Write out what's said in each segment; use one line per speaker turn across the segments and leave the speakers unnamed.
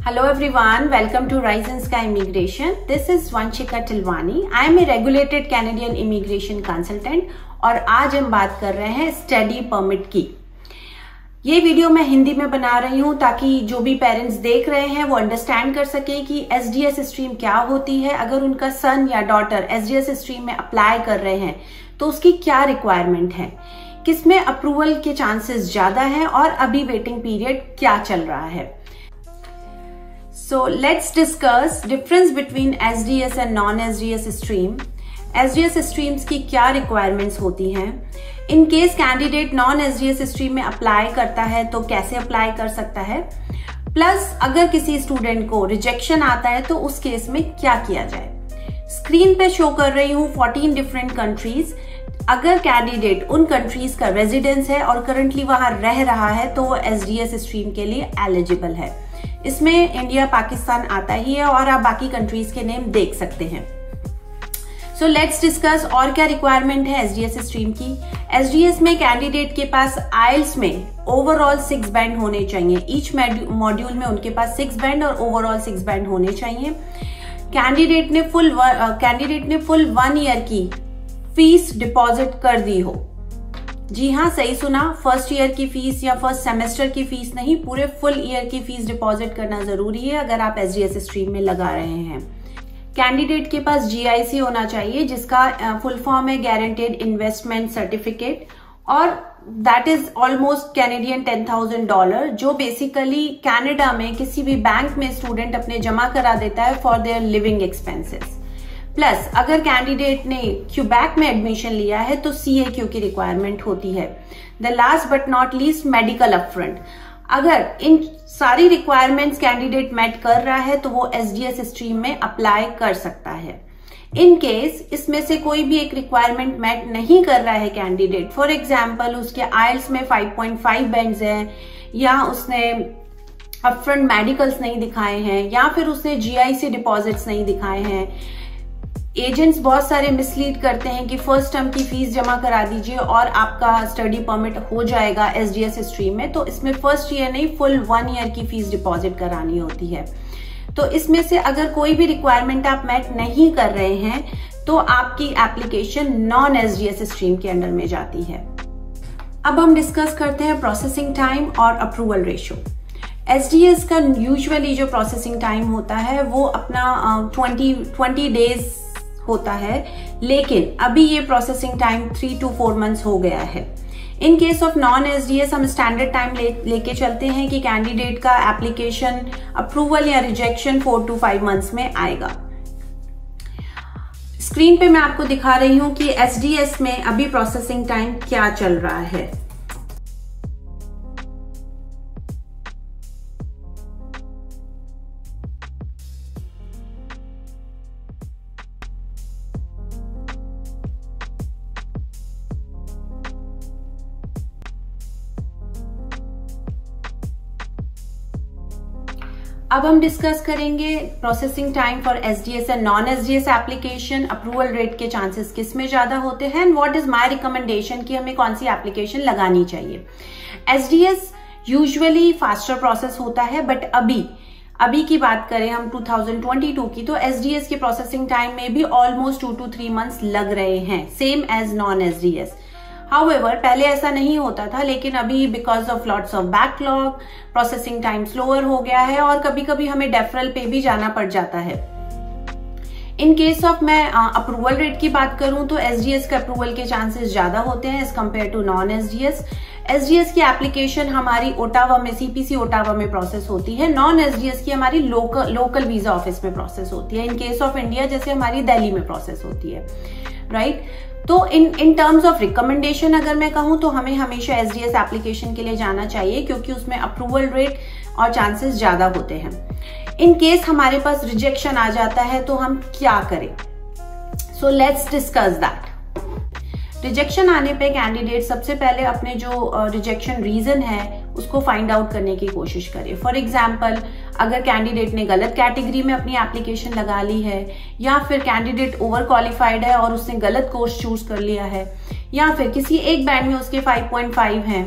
Hello everyone, welcome to Rise and Sky Immigration. This is Vanshika Tilwani. I am a regulated Canadian immigration consultant और आज हम बात कर रहे हैं स्टडी परमिट की। ये वीडियो मैं हिंदी में बना रही हूँ ताकि जो भी पेरेंट्स देख रहे हैं वो अंडरस्टैंड कर सके कि एसडीएस स्ट्रीम क्या होती है। अगर उनका सन या डॉटर एसडीएस स्ट्रीम में अप्लाई कर रहे हैं तो उसकी क्या रिक्वायरमेंट है, किसमें अप्रूवल के चांसेस ज्यादा हैं और अभी वेटिंग पीरियड क्या चल रहा है। So let's discuss difference between SDS and non-SDS stream. SDS streams की क्या requirements होती हैं? In case candidate non-SDS stream में apply करता है तो कैसे apply कर सकता है? Plus अगर किसी student को rejection आता है तो उस केस में क्या किया जाए? स्क्रीन पे शो कर रही हूँ 14 डिफरेंट कंट्रीज। अगर कैंडिडेट उन कंट्रीज का रेजिडेंस है और करंटली वहां रह रहा है तो वो एसडीएस स्ट्रीम के लिए एलिजिबल है। इसमें इंडिया पाकिस्तान आता ही है और आप बाकी कंट्रीज के नेम देख सकते हैं। सो लेट्स डिस्कस और क्या रिक्वायरमेंट है एसडीएस स्ट्रीम की। एसडीएस में कैंडिडेट के पास आइल्स में ओवरऑल 6 बैंड होने चाहिए। ईच मॉड्यूल में उनके पास 6 बैंड और ओवरऑल 6 बैंड होने चाहिए। कैंडिडेट ने फुल 1 ईयर की फीस डिपॉजिट कर दी हो। जी हाँ, सही सुना, फर्स्ट ईयर की फीस या फर्स्ट सेमेस्टर की फीस नहीं, पूरे फुल ईयर की फीस डिपॉजिट करना जरूरी है अगर आप एसडीएस स्ट्रीम में लगा रहे हैं। कैंडिडेट के पास जीआईसी होना चाहिए जिसका फुल फॉर्म है गारंटेड इन्वेस्टमेंट सर्टिफिकेट और दैट इज ऑलमोस्ट कैनेडियन $10,000 जो बेसिकली कनाडा में किसी भी बैंक में स्टूडेंट अपने जमा करा देता है for their living expenses. Plus अगर कैंडिडेट ने क्यूबैक में एडमिशन लिया है तो CAQ की रिक्वायरमेंट होती है। The last but not least medical upfront. अगर इन सारी रिक्वायरमेंट्स कैंडिडेट मेट कर रहा है तो वो एसडीएस स्ट्रीम में अप्लाई कर सकता है। इन केस इसमें से कोई भी एक रिक्वायरमेंट मेट नहीं कर रहा है कैंडिडेट, फॉर एग्जाम्पल उसके आइल्स में 5.5 बैंड्स हैं या उसने अपफ्रंट मेडिकल्स नहीं दिखाए हैं या फिर उसने जीआईसी डिपॉजिट्स नहीं दिखाए हैं। एजेंट्स बहुत सारे मिसलीड करते हैं कि फर्स्ट टर्म की फीस जमा करा दीजिए और आपका स्टडी परमिट हो जाएगा एसडीएस स्ट्रीम में, तो इसमें फर्स्ट ईयर नहीं फुल 1 ईयर की फीस डिपॉजिट करानी होती है। तो इसमें से अगर कोई भी रिक्वायरमेंट आप मेट नहीं कर रहे हैं तो आपकी एप्लीकेशन नॉन एसडीएस स्ट्रीम के अंडर में जाती है। अब हम डिस्कस करते हैं प्रोसेसिंग टाइम और अप्रूवल रेशियो। एसडीएस का यूजुअली जो प्रोसेसिंग टाइम होता है वो अपना 20 डेज होता है, लेकिन अभी ये प्रोसेसिंग टाइम 3 to 4 मंथ्स हो गया है। In case of non SDS हम स्टैंडर्ड टाइम लेके चलते हैं कि कैंडिडेट का एप्लीकेशन अप्रूवल या रिजेक्शन 4 to 5 मंथ्स में आएगा। स्क्रीन पे मैं आपको दिखा रही हूं कि एसडीएस में अभी प्रोसेसिंग टाइम क्या चल रहा है। अब हम डिस्कस करेंगे processing time for SDS and non SDS application, approval rate के चांसेस किस में ज्यादा होते हैं and what is my recommendation कि हमें कौन सी एप्लीकेशन लगानी चाहिए। एसडीएस यूजुअली फास्टर प्रोसेस होता है, बट अभी की बात करें हम 2022 की तो एसडीएस के प्रोसेसिंग टाइम में भी ऑलमोस्ट 2 to 3 मंथ्स लग रहे हैं, same as non SDS. However, पहले ऐसा नहीं होता था, लेकिन अभी because of lots of backlog processing time slower हो गया है और कभी कभी हमें डेफरल पे भी जाना पड़ जाता है। इन केस ऑफ मैं अप्रूवल रेट की बात करूं तो एसडीएस के अप्रूवल के चांसेस ज्यादा होते हैं as compare to non SDS. SDS की एप्लीकेशन हमारी ओटावा में, सीपीसी ओटावा में प्रोसेस होती है। नॉन एसडीएस की हमारी लोकल वीजा ऑफिस में प्रोसेस होती है। इन केस ऑफ इंडिया जैसे हमारी दिल्ली में प्रोसेस होती है, राइट। तो इन टर्म्स ऑफ रिकमेंडेशन अगर मैं कहूं तो हमें हमेशा एसडीएस एप्लीकेशन के लिए जाना चाहिए क्योंकि उसमें अप्रूवल रेट और चांसेस ज्यादा होते हैं। इन केस हमारे पास रिजेक्शन आ जाता है तो हम क्या करें, so let's discuss that. Rejection आने पे कैंडिडेट सबसे पहले अपने जो रिजेक्शन रीजन है उसको फाइंड आउट करने की कोशिश करे। फॉर एग्जाम्पल, अगर कैंडिडेट ने गलत कैटेगरी में अपनी एप्लीकेशन लगा ली है या फिर कैंडिडेट ओवर क्वालिफाइड है और उसने गलत कोर्स चूज कर लिया है या फिर किसी एक बैंड में उसके 5.5 हैं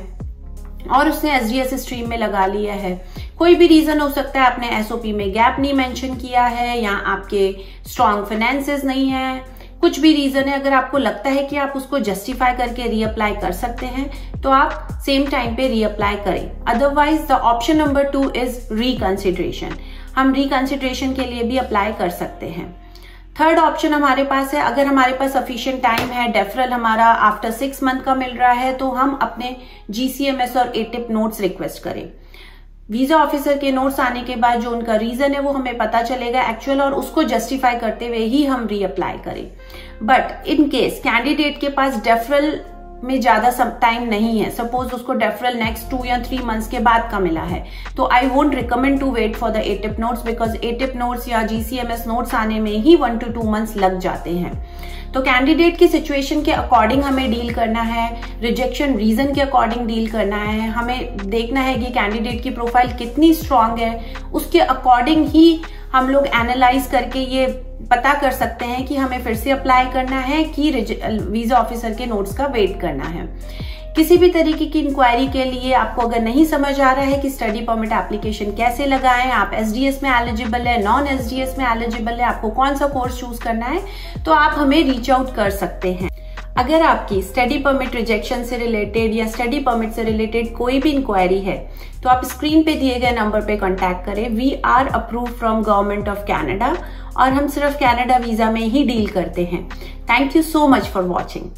और उसने एसडीएस स्ट्रीम में लगा लिया है, कोई भी रीजन हो सकता है, आपने एसओपी में गैप नहीं मेंशन किया है या आपके स्ट्रॉन्ग फाइनेंसेस नहीं है, कुछ भी रीजन है। अगर आपको लगता है कि आप उसको जस्टिफाई करके रीअप्लाई कर सकते हैं तो आप सेम टाइम पे रीअप्लाई करें। Otherwise the option number 2 is reconsideration. हम रिकंसिडरेशन के लिए भी अप्लाई कर सकते हैं। थर्ड ऑप्शन हमारे पास है, अगर हमारे पास सफिशिएंट टाइम है, डेफरल हमारा आफ्टर 6 मंथ का मिल रहा है, तो हम अपने GCMS और ATIP नोट्स रिक्वेस्ट करें। वीजा ऑफिसर के नोट्स आने के बाद जो उनका रीजन है वो हमें पता चलेगा एक्चुअल, और उसको जस्टिफाई करते हुए ही हम रीअप्लाई करें। बट इन केस कैंडिडेट के पास डेफरल में ज्यादा टाइम नहीं है, सपोज उसको डेफरल नेक्स्ट 2 या 3 मंथ्स के बाद का मिला है, तो I won't recommend to wait for the ATIP notes, because ATIP notes या GCMS नोट्स आने में ही 1 to 2 मंथ्स लग जाते हैं। तो कैंडिडेट की सिचुएशन के अकॉर्डिंग हमें डील करना है, रिजेक्शन रीजन के अकॉर्डिंग डील करना है। हमें देखना है कि कैंडिडेट की प्रोफाइल कितनी स्ट्रांग है, उसके अकॉर्डिंग ही हम लोग एनालाइज करके ये पता कर सकते हैं कि हमें फिर से अप्लाई करना है कि वीजा ऑफिसर के नोट्स का वेट करना है। किसी भी तरीके की इंक्वायरी के लिए आपको अगर नहीं समझ आ रहा है कि स्टडी परमिट एप्लीकेशन कैसे लगाएं, आप SDS में एलिजिबल है, नॉन SDS में एलिजिबल है, आपको कौन सा कोर्स चूज करना है, तो आप हमें रीच आउट कर सकते हैं। अगर आपकी स्टडी परमिट रिजेक्शन से रिलेटेड या स्टडी परमिट से रिलेटेड कोई भी इंक्वायरी है तो आप स्क्रीन पे दिए गए नंबर पे कांटेक्ट करें। We are approve from government of Canada और हम सिर्फ कनाडा वीजा में ही डील करते हैं। Thank you so much for watching.